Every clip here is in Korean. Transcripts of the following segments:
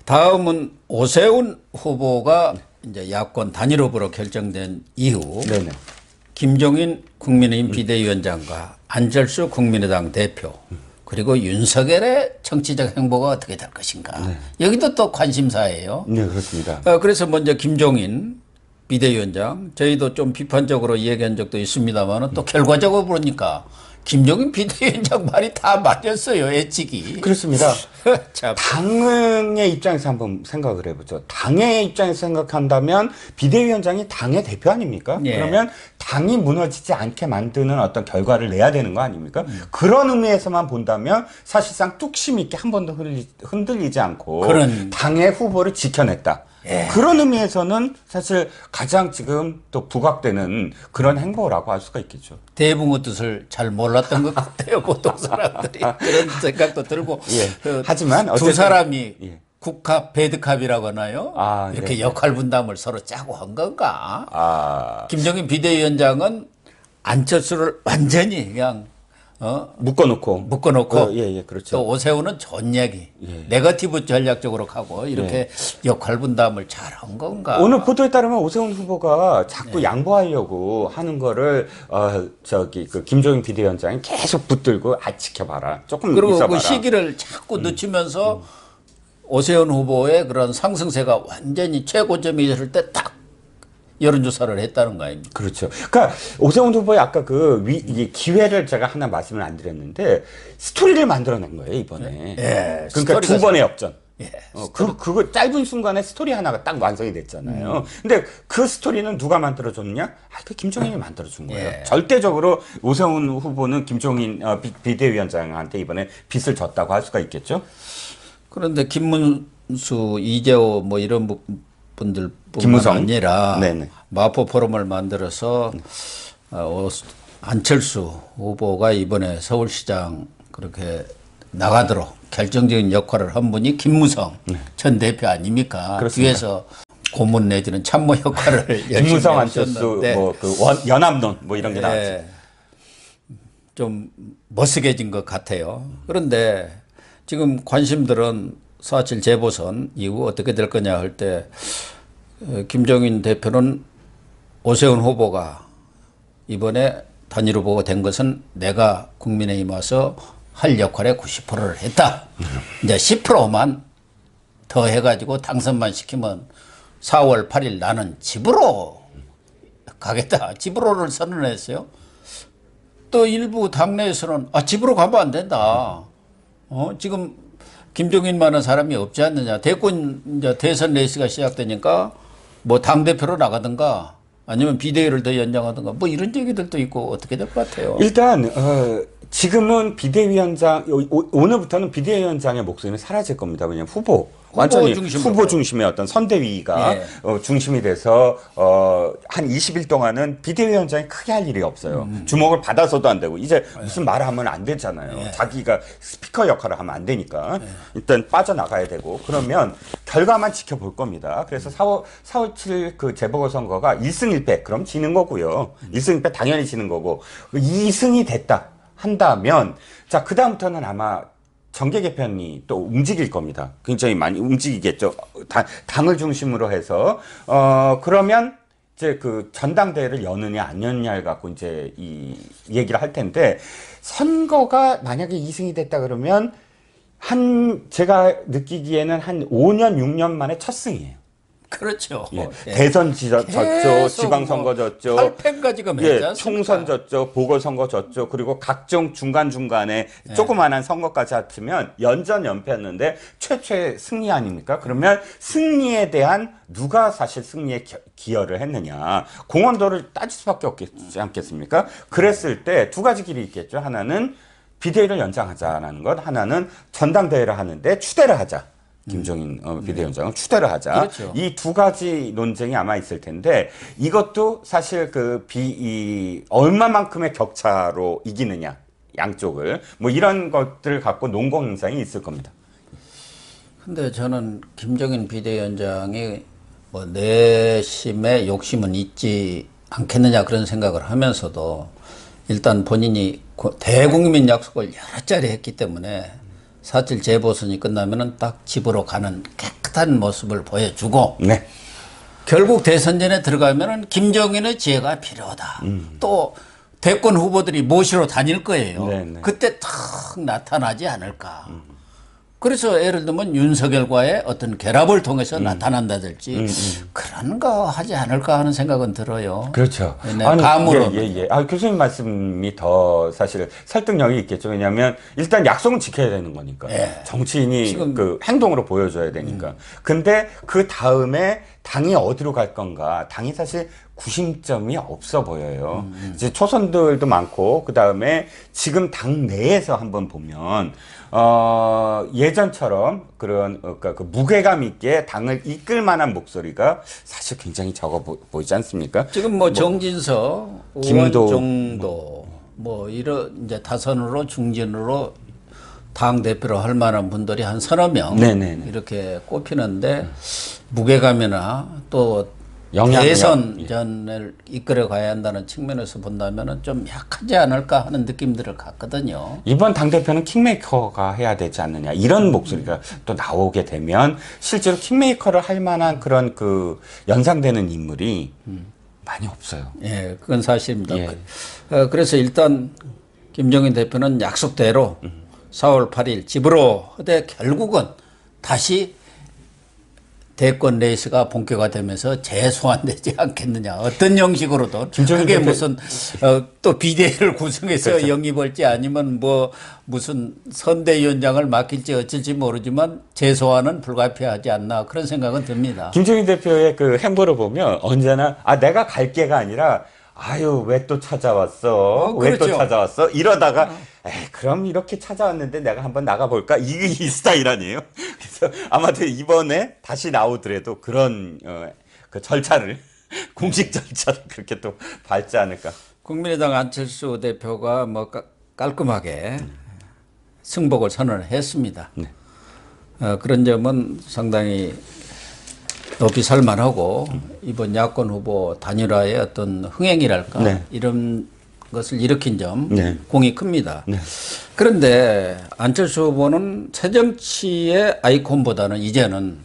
다음은 오세훈 후보가 이제 야권 단일 후보로 결정된 이후 네네. 김종인 국민의힘 비대위원장과 안철수 국민의당 대표 그리고 윤석열의 정치적 행보가 어떻게 될 것인가. 네. 여기도 또 관심사예요. 네, 그렇습니다. 그래서 먼저 김종인 비대위원장 저희도 좀 비판적으로 이야기한 적도 있습니다만 또 결과적으로 보니까 김종인 비대위원장 말이 다 맞았어요. 예측이. 그렇습니다. 당의 입장에서 한번 생각을 해보죠. 당의 입장에서 생각한다면 비대위원장이 당의 대표 아닙니까? 예. 그러면 당이 무너지지 않게 만드는 어떤 결과를 내야 되는 거 아닙니까? 그런 의미에서만 본다면 사실상 뚝심 있게 한 번도 흔들리지 않고 그런 당의 후보를 지켜냈다. 예. 그런 의미에서는 사실 가장 지금 또 부각되는 그런 행보라고 할 수가 있겠죠. 대붕어 뜻을 잘 몰랐던 것 같아요. 보통 사람들이 그런 생각도 들고. 예. 하지만 두 사람이 예. 국합, 배드캅이라고 하나요? 이렇게 네. 역할 분담을 서로 짜고 한 건가? 김종인 비대위원장은 안철수를 완전히 그냥 묶어놓고. 예, 그렇죠. 또 오세훈은 좋은 얘기. 예. 네거티브 전략적으로 가고 이렇게 예. 역할 분담을 잘 한 건가? 오늘 보도에 따르면 오세훈 후보가 자꾸 예. 양보하려고 하는 거를 그 김종인 비대위원장이 계속 붙들고 지켜봐라. 조금 그리고 있어봐라. 그 시기를 자꾸 늦추면서 오세훈 후보의 그런 상승세가 완전히 최고점이 있을 때 딱 여론조사를 했다는 거 아닙니까? 그렇죠. 그러니까 오세훈 후보의 아까 이 기회를 제가 하나 말씀을 안 드렸는데 스토리를 만들어낸 거예요 이번에. 예, 그러니까 두 번의 역전. 예, 그거 짧은 순간에 스토리 하나가 딱 완성이 됐잖아요. 근데 그 스토리는 누가 만들어줬냐? 그 김종인이 만들어준 거예요. 예. 절대적으로 오세훈 후보는 김종인 비대위원장한테 이번에 빚을 졌다고 할 수가 있겠죠. 그런데 김문수, 이재호 뭐 이런 분들 뿐만 아니라 네네. 마포 포럼을 만들어서 안철수 후보가 이번에 서울시장 그렇게 나가도록 결정적인 역할을 한 분이 김무성 전 대표 아닙니까? 그렇습니다. 뒤에서 고문 내지는 참모 역할을 김무성 안철수 뭐그 연합론 뭐 이런 게 나왔죠. 좀 머쓱해진 것 같아요. 그런데 지금 관심들은 사실 재보선 이후 어떻게 될 거냐 할 때 김종인 대표는 오세훈 후보가 이번에 단일 후보가 된 것은 내가 국민의힘 와서 할 역할의 90%를 했다. 이제 10%만 더 해가지고 당선만 시키면 4월 8일 나는 집으로 가겠다. 집으로를 선언했어요. 또 일부 당내에서는 집으로 가면 안 된다. 지금 김종인만한 사람이 없지 않느냐. 이제 대선 레이스가 시작되니까 뭐 당대표로 나가든가 아니면 비대위를 더 연장하든가 뭐 이런 얘기들도 있고 어떻게 될 것 같아요. 일단 지금은 비대위원장 오늘부터는 비대위원장의 목소리는 사라질 겁니다. 왜냐하면 완전히 후보 중심의 어떤 선대위가 예. 중심이 돼서 한 20일 동안은 비대위원장이 크게 할 일이 없어요. 주목을 받아서도 안 되고 이제 무슨 말을 하면 안 되잖아요. 예. 자기가 스피커 역할을 하면 안 되니까 일단 빠져나가야 되고 그러면 결과만 지켜볼 겁니다. 그래서 4월 7일 그 재보궐선거가 1승 1패 그럼 지는 거고요. 1승 1패 당연히 지는 거고 2승이 됐다 한다면 자 그다음부터는 아마 정계 개편이 또 움직일 겁니다. 굉장히 많이 움직이겠죠. 당을 중심으로 해서 그러면 이제 그 전당대회를 여느냐 안 여느냐를 갖고 이제 이 얘기를 할 텐데 선거가 만약에 2승이 됐다 그러면 제가 느끼기에는 한 5년 6년 만에 첫 승이에요. 그렇죠. 예. 대선 졌죠. 지방선거 졌죠. 8패까지가 예, 총선 졌죠. 보궐선거 졌죠. 그리고 각종 중간중간에 조그마한 선거까지 합치면 연전연패였는데 최초의 승리 아닙니까? 그러면 승리에 대한 누가 사실 승리에 기여를 했느냐. 공헌도를 따질 수밖에 없지 않겠습니까? 그랬을 때 두 가지 길이 있겠죠. 하나는 비대위를 연장하자라는 것. 하나는 전당대회를 하는데 추대를 하자. 김종인 비대위원장은 추대를 하자. 그렇죠. 이 두 가지 논쟁이 아마 있을 텐데 이것도 사실 얼마만큼의 격차로 이기느냐 양쪽을 뭐 이런 것들을 갖고 논공 현상이 있을 겁니다. 근데 저는 김종인 비대위원장이 뭐 내심에 욕심은 있지 않겠느냐 그런 생각을 하면서도 일단 본인이 대국민 약속을 여러 차례 했기 때문에 4.7 재보선이 끝나면은 딱 집으로 가는 깨끗한 모습을 보여주고 네. 결국 대선전에 들어가면은 김정인의 지혜가 필요하다. 또 대권 후보들이 모시러 다닐 거예요. 네네. 그때 탁 나타나지 않을까. 그래서 예를 들면 윤석열과의 어떤 결합을 통해서 나타난다든지 그런 거 하지 않을까 하는 생각은 들어요. 그렇죠. 네, 감으로. 예. 교수님 말씀이 더 사실 설득력이 있겠죠. 왜냐하면 일단 약속은 지켜야 되는 거니까. 예. 정치인이 지금 그 행동으로 보여줘야 되니까. 근데 그 다음에 당이 어디로 갈 건가. 당이 사실 구심점이 없어 보여요. 이제 초선들도 많고 그 다음에 지금 당 내에서 한번 보면 예전처럼 그런 그러니까 그 무게감 있게 당을 이끌 만한 목소리가 사실 굉장히 적어 보이지 않습니까? 지금 뭐 정진석, 김도, 우원정도 뭐 이런 이제 다선으로 중진으로 당 대표로 할 만한 분들이 한 서너 명 네네네. 이렇게 꼽히는데 무게감이나 또 영향력. 대선전을 이끌어 가야 한다는 측면에서 본다면은 좀 약하지 않을까 하는 느낌들을 갖거든요. 이번 당대표는 킹메이커가 해야 되지 않느냐 이런 목소리가 또 나오게 되면 실제로 킹메이커를 할 만한 그런 그 연상되는 인물이 많이 없어요. 예, 그건 사실입니다. 예. 그래서 일단 김정인 대표는 약속대로 4월 8일 집으로 하되 결국은 다시 대권 레이스가 본격화되면서 재소환되지 않겠느냐. 어떤 형식으로든 그게 무슨 또 비대위를 구성해서 그렇죠. 영입할지 아니면 뭐 무슨 선대위원장을 맡길지 어쩔지 모르지만 재소환은 불가피하지 않나 그런 생각은 듭니다. 김정인 대표의 그 행보를 보면 언제나 내가 갈 게가 아니라 아유 왜 또 찾아왔어? 왜 또 그렇죠. 찾아왔어? 이러다가 그럼 이렇게 찾아왔는데 내가 한번 나가볼까? 이 스타일 아니에요? 그래서 아마도 이번에 다시 나오더라도 그런 그 절차를 공식 절차를 그렇게 또 밟지 않을까? 국민의당 안철수 대표가 뭐 깔끔하게 승복을 선언을 했습니다. 네. 그런 점은 상당히 높이 살만하고 이번 야권 후보 단일화의 어떤 흥행이랄까 네. 이런 것을 일으킨 점 네. 공이 큽니다. 네. 그런데 안철수 후보는 새정치의 아이콘보다는 이제는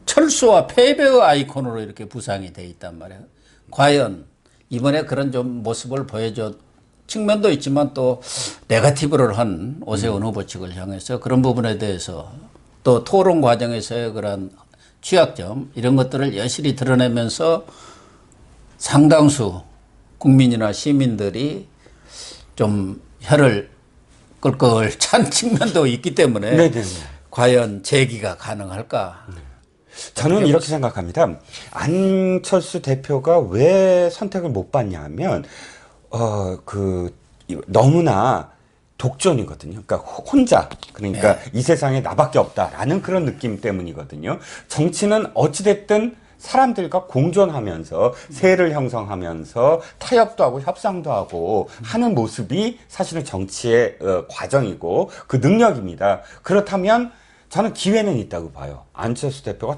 철수와 패배의 아이콘으로 이렇게 부상이 돼 있단 말이에요. 과연 이번에 그런 좀 모습을 보여줘 측면도 있지만 또 네거티브를 한 오세훈 후보 측을 향해서 그런 부분에 대해서 또 토론 과정에서의 그런 취약점 이런 것들을 여실히 드러내면서 상당수 국민이나 시민들이 좀 혀를 끌끌 찬 측면도 있기 때문에 네네네. 과연 재기가 가능할까? 저는 이렇게 생각합니다. 안철수 대표가 왜 선택을 못 받냐 하면, 너무나 독존이거든요. 그러니까 혼자. 그러니까 이 세상에 나밖에 없다라는 그런 느낌 때문이거든요. 정치는 어찌됐든 사람들과 공존하면서 세를 형성하면서 타협도 하고 협상도 하고 하는 모습이 사실은 정치의 과정이고 그 능력입니다. 그렇다면 저는 기회는 있다고 봐요. 안철수 대표가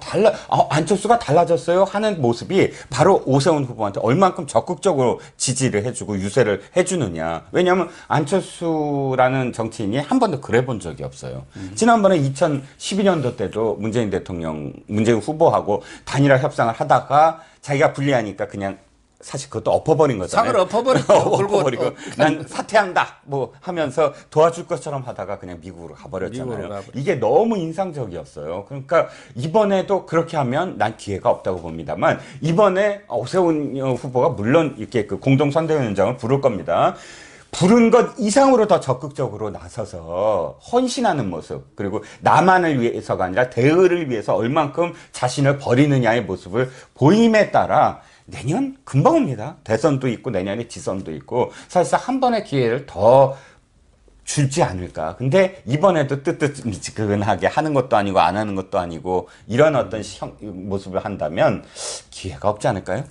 안철수가 달라졌어요 하는 모습이 바로 오세훈 후보한테 얼만큼 적극적으로 지지를 해주고 유세를 해주느냐. 왜냐하면 안철수라는 정치인이 한 번도 그래 본 적이 없어요. 지난번에 2012년도 때도 문재인 후보하고 단일화 협상을 하다가 자기가 불리하니까 그냥 사실 그것도 엎어버린 거잖아요. 상을 엎어버리고 엎어버리고 난 사퇴한다 뭐 하면서 도와줄 것처럼 하다가 그냥 미국으로 가버렸잖아요. 이게 너무 인상적이었어요. 그러니까 이번에도 그렇게 하면 난 기회가 없다고 봅니다만 이번에 오세훈 후보가 물론 이렇게 그 공동 선대위원장을 부를 겁니다. 부른 것 이상으로 더 적극적으로 나서서 헌신하는 모습 그리고 나만을 위해서가 아니라 대의를 위해서 얼만큼 자신을 버리느냐의 모습을 보임에 따라 내년 금방 옵니다. 대선도 있고 내년에 지선도 있고 사실상 한 번의 기회를 더 줄지 않을까. 근데 이번에도 뜨뜻미지근하게 하는 것도 아니고 안 하는 것도 아니고 이런 어떤 모습을 한다면 기회가 없지 않을까요?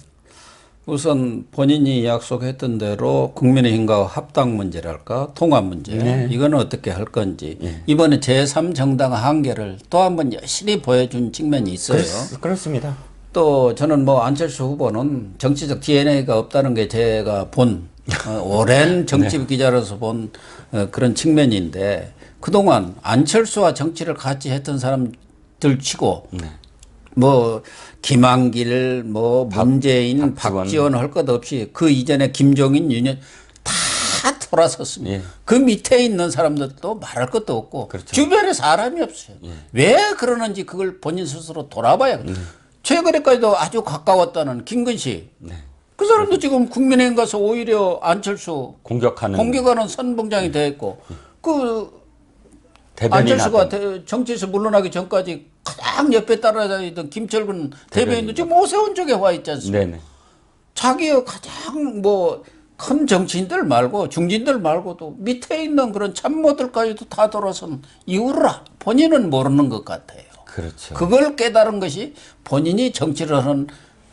우선 본인이 약속했던 대로 국민의힘과 합당 문제랄까 통합 문제 네. 이거는 어떻게 할 건지 이번에 제3정당 한계를 또 한 번 여실히 보여준 측면이 있어요. 그렇습니다. 또 저는 뭐 안철수 후보는 정치적 DNA가 없다는 게 제가 본 오랜 정치 기자로서 본 그런 측면인데 그동안 안철수와 정치를 같이 했던 사람들 치고 네. 뭐 김한길, 뭐 문재인, 박지원 할 것 없이 그 이전에 김종인, 윤현 다 돌아섰습니다. 예. 그 밑에 있는 사람들도 말할 것도 없고 그렇죠. 주변에 사람이 없어요. 예. 왜 그러는지 그걸 본인 스스로 돌아봐야 최근에까지도 아주 가까웠다는 김근식 네. 그 사람도 지금 국민의힘 가서 오히려 안철수 공격하는 선봉장이 돼 있고 그 안철수가 정치에서 물러나기 전까지 가장 옆에 따라다니던 김철근 대변인도 지금 오세훈 쪽에 와 있지 않습니까? 네네. 자기가 가장 뭐 큰 정치인들 말고 중진들 말고도 밑에 있는 그런 참모들까지도 다 돌아선 이유를 본인은 모르는 것 같아요. 그렇죠. 그걸 깨달은 것이 본인이 정치를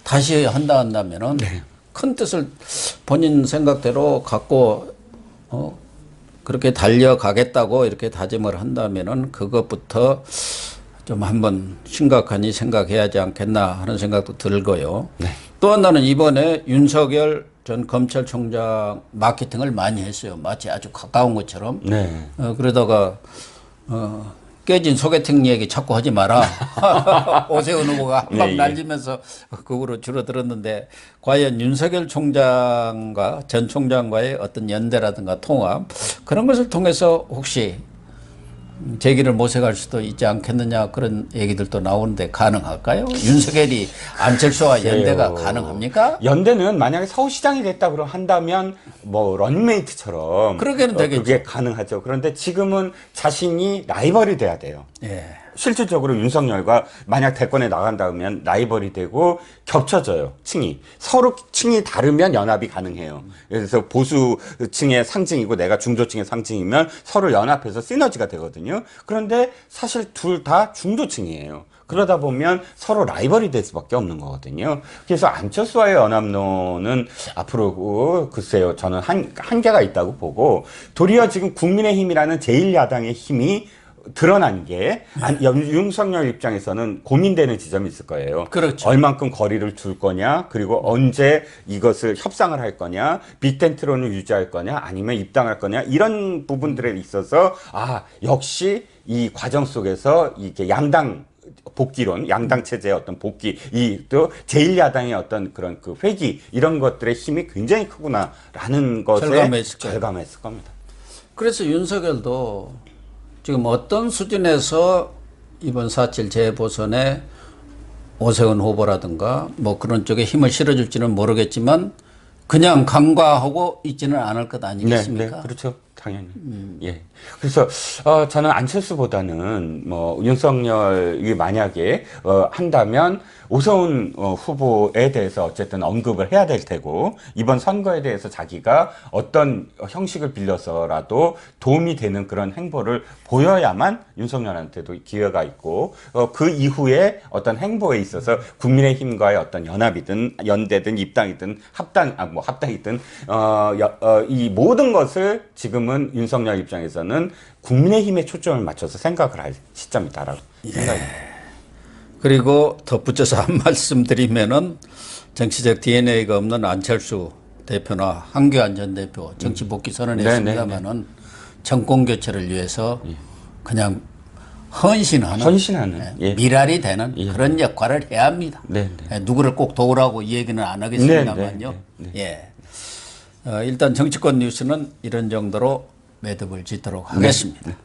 다시 한다면은 네. 큰 뜻을 본인 생각대로 갖고 그렇게 달려가겠다고 이렇게 다짐을 한다면은 그것부터 좀 한번 심각하니 생각해야 하지 않겠나 하는 생각도 들고요. 네. 또 하나는 이번에 윤석열 전 검찰총장 마케팅을 많이 했어요. 마치 아주 가까운 것처럼. 네. 그러다가 깨진 소개팅 얘기 자꾸 하지 마라. 오세훈 후보가 한방 네, 날리면서 그거로 줄어들었는데 과연 윤석열 총장과 전 총장과의 어떤 연대라든가 통합 그런 것을 통해서 혹시 제기를 모색할 수도 있지 않겠느냐 그런 얘기들도 나오는데 가능할까요? 윤석열이 안철수와 연대가 가능합니까? 연대는 만약에 서울시장이 됐다 그러 한다면 뭐 런메이트처럼 그러게는 되겠죠. 그게 가능하죠. 그런데 지금은 자신이 라이벌이 돼야 돼요. 예. 실질적으로 윤석열과 만약 대권에 나간다면 라이벌이 되고 겹쳐져요. 층이. 서로 층이 다르면 연합이 가능해요. 그래서 보수층의 상징이고 내가 중도층의 상징이면 서로 연합해서 시너지가 되거든요. 그런데 사실 둘 다 중도층이에요. 그러다 보면 서로 라이벌이 될 수밖에 없는 거거든요. 그래서 안철수와의 연합론은 앞으로 글쎄요, 저는 한계가 있다고 보고 도리어 지금 국민의힘이라는 제1야당의 힘이 드러난 게 윤석열 입장에서는 고민되는 지점이 있을 거예요. 그렇죠. 얼만큼 거리를 둘 거냐, 그리고 언제 이것을 협상을 할 거냐, 빅텐트론을 유지할 거냐, 아니면 입당할 거냐, 이런 부분들에 있어서 역시 이 과정 속에서 이게 양당 복귀론, 양당 체제의 어떤 복귀, 또 제1야당의 어떤 그런 그 회기 이런 것들의 힘이 굉장히 크구나라는 것에 절감했을 겁니다. 그래서 윤석열도 지금 어떤 수준에서 이번 4.7 재보선에 오세훈 후보라든가 뭐 그런 쪽에 힘을 실어줄지는 모르겠지만 그냥 간과하고 있지는 않을 것 아니겠습니까? 네, 그렇죠. 당연히. 예. 그래서 저는 안철수보다는 뭐 윤석열이 만약에 한다면 오세훈 후보에 대해서 어쨌든 언급을 해야 될 테고 이번 선거에 대해서 자기가 어떤 형식을 빌려서라도 도움이 되는 그런 행보를 보여야만 윤석열한테도 기회가 있고 그 이후에 어떤 행보에 있어서 국민의힘과의 어떤 연합이든 연대든 입당이든 합당이든 이 모든 것을 지금은 윤석열 입장에서는 국민의힘에 초점을 맞춰서 생각을 할 시점이다라고 생각합니다. 그리고 덧붙여서 한 말씀 드리면은 정치적 DNA가 없는 안철수 대표나 한교안 전 대표 정치 복귀 선언했습니다만은 정권 교체를 위해서 그냥 헌신하는 미랄이 되는 그런 역할을 해야 합니다. 누구를 꼭 도우라고 이 얘기는 안 하겠습니다만요. 일단 정치권 뉴스는 이런 정도로 매듭을 짓도록 하겠습니다.